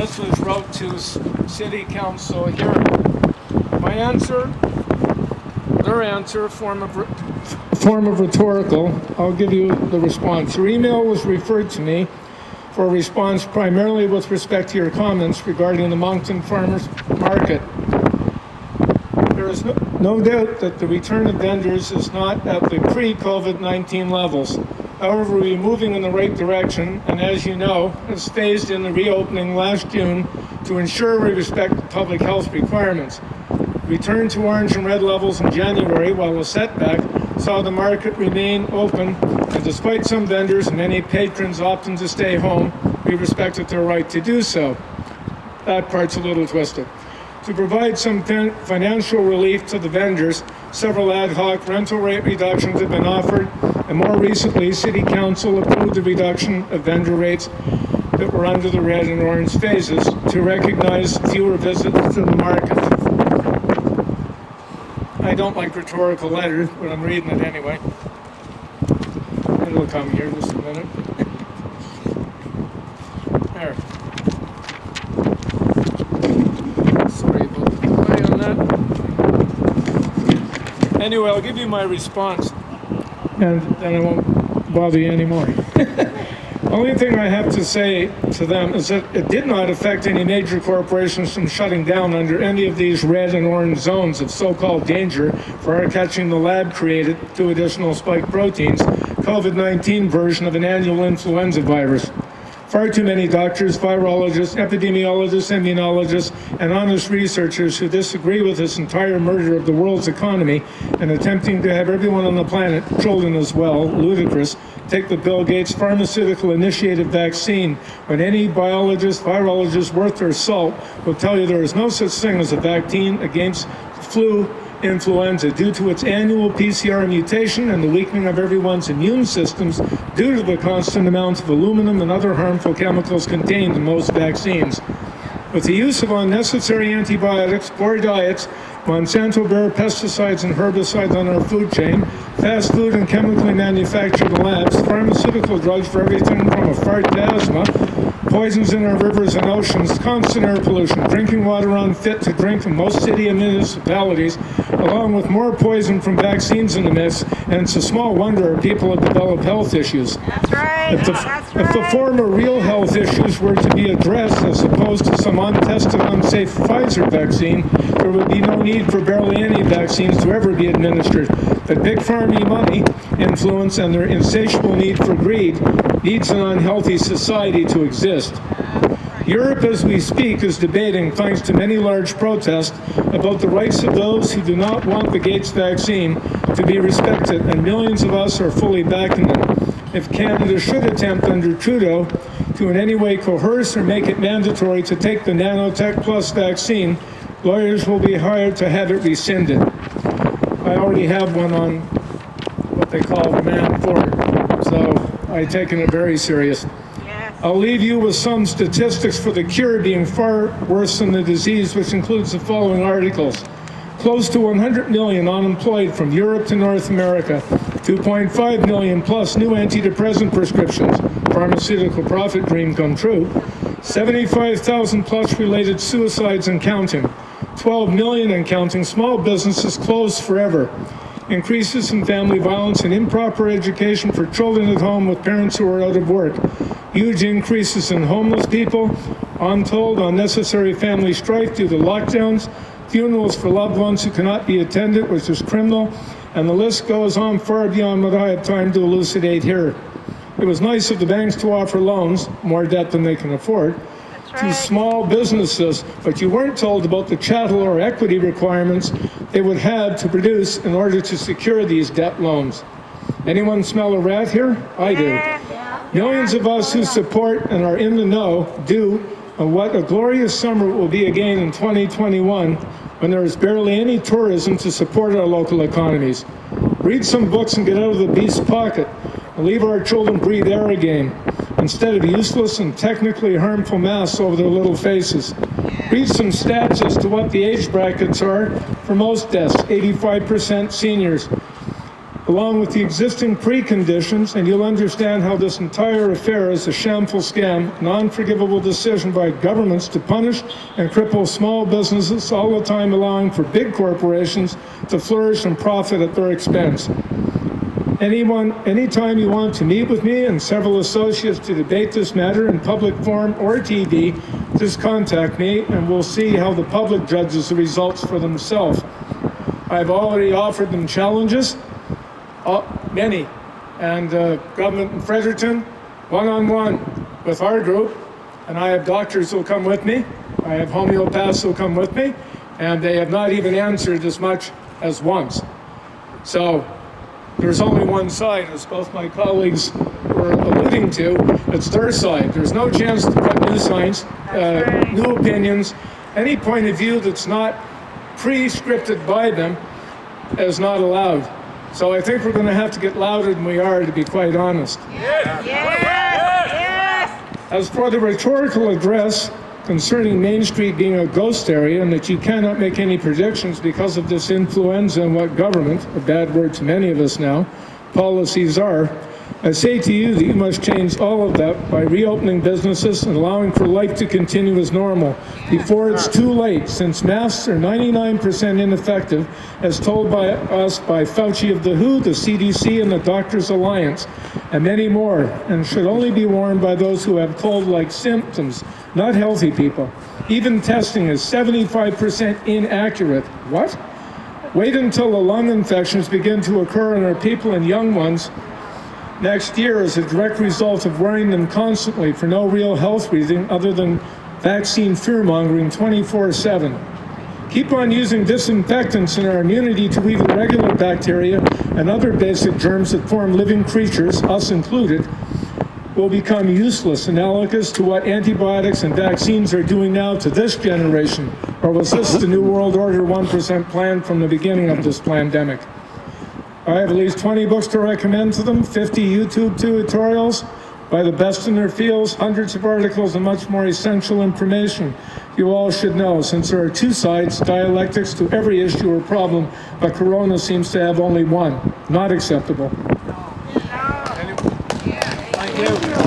this was wrote to City Council here. My answer, their answer, form of rhetorical. I'll give you the response. Your email was referred to me for a response primarily with respect to your comments regarding the Moncton Farmers Market. There is no doubt that the return of vendors is not at the pre-COVID-19 levels. However, we're moving in the right direction, and as you know, has phased in the reopening last June to ensure we respect public health requirements. Return to orange and red levels in January, while a setback saw the market remain open, and despite some vendors and many patrons opting to stay home, we respected their right to do so. That part's a little twisted. To provide some financial relief to the vendors, several ad hoc rental rate reductions have been offered, and more recently, City Council approved the reduction of vendor rates that were under the red and orange phases to recognize fewer visits to the market. I don't like rhetorical letters, but I'm reading it anyway. It'll come here just a minute. There. Sorry about the delay on that. Anyway, I'll give you my response, and then I won't bother you anymore. The only thing I have to say to them is that it did not affect any major corporations from shutting down under any of these red and orange zones of so-called danger for our catching the lab-created 2 additional spike proteins COVID-19 version of an annual influenza virus. Far too many doctors, virologists, epidemiologists, immunologists, and honest researchers who disagree with this entire murder of the world's economy and attempting to have everyone on the planet, children as well, ludicrous, take the Bill Gates pharmaceutical-initiated vaccine, when any biologist, virologist worth their salt will tell you there is no such thing as a vaccine against flu influenza due to its annual PCR mutation and the weakening of everyone's immune systems due to the constant amounts of aluminum and other harmful chemicals contained in most vaccines. With the use of unnecessary antibiotics, poor diets, Monsanto bear pesticides and herbicides on our food chain, fast food and chemically manufactured labs, pharmaceutical drugs for everything from a fart to asthma, poisons in our rivers and oceans, constant air pollution, drinking water unfit to drink in most city and municipalities, along with more poison from vaccines in the mix, and it's a small wonder our people have developed health issues. That's right. If the former real health issues were to be addressed as opposed to some untested, unsafe Pfizer vaccine, there would be no need for barely any vaccines to ever be administered. But big pharma money, influence, and their insatiable need for greed needs an unhealthy society to exist. Europe, as we speak, is debating, thanks to many large protests, about the rights of those who do not want the Gates vaccine to be respected, and millions of us are fully backing them. If Canada should attempt under Trudeau to in any way coerce or make it mandatory to take the Nanotech Plus vaccine, lawyers will be hired to have it rescinded. I already have one on what they call the man for, so I've taken it very serious. I'll leave you with some statistics for the cure being far worse than the disease, which includes the following articles. Close to 100 million unemployed from Europe to North America, 2.5 million plus new antidepressant prescriptions, pharmaceutical profit dream come true, 75,000 plus related suicides and counting, 12 million and counting small businesses closed forever, increases in family violence and improper education for children at home with parents who are out of work, huge increases in homeless people, untold unnecessary family strife due to lockdowns, funerals for loved ones who cannot be attended, which is criminal, and the list goes on far beyond what I have time to elucidate here. It was nice of the banks to offer loans, more debt than they can afford, to small businesses, but you weren't told about the chattel or equity requirements they would have to produce in order to secure these debt loans. Anyone smell a rat here? I do. Millions of us who support and are in the know do, and what a glorious summer it will be again in 2021 when there is barely any tourism to support our local economies. Read some books and get out of the beast's pocket and leave our children breathe air again instead of useless and technically harmful masks over their little faces. Read some stats as to what the age brackets are for most deaths, 85% seniors. along with the existing preconditions, and you'll understand how this entire affair is a shameful scam, an unforgivable decision by governments to punish and cripple small businesses, all the time allowing for big corporations to flourish and profit at their expense. Anytime you want to meet with me and several associates to debate this matter in public forum or TV, just contact me and we'll see how the public judges the results for themselves. I've already offered them challenges, many, and government in Fredericton, one-on-one with our group, and I have doctors who'll come with me, I have homeopaths who'll come with me, and they have not even answered as much as once. So there's only one side, as both my colleagues were alluding to. It's their side. There's no chance to put new science, new opinions. Any point of view that's not pre-scripted by them is not allowed. So I think we're going to have to get louder than we are, to be quite honest. Yes. Yes. As for the rhetorical address concerning Main Street being a ghost area and that you cannot make any predictions because of this influenza and what government, a bad word to many of us now, policies are, I say to you that you must change all of that by reopening businesses and allowing for life to continue as normal before it's too late, since masks are 99% ineffective, as told by us by Fauci of the WHO, the CDC, and the Doctors Alliance, and many more, and should only be worn by those who have cold-like symptoms, not healthy people. Even testing is 75% inaccurate. What? Wait until the lung infections begin to occur in our people and young ones next year as a direct result of wearing them constantly for no real health reason other than vaccine fear-mongering 24/7. Keep on using disinfectants and our immunity to even regular bacteria and other basic germs that form living creatures, us included, will become useless, analogous to what antibiotics and vaccines are doing now to this generation. Or was this the New World Order 1% plan from the beginning of this pandemic? I have at least 20 books to recommend to them, 50 YouTube tutorials by the best in their fields, hundreds of articles, and much more essential information you all should know, since there are two sides, dialectics to every issue or problem, but Corona seems to have only one. Not acceptable. Thank you.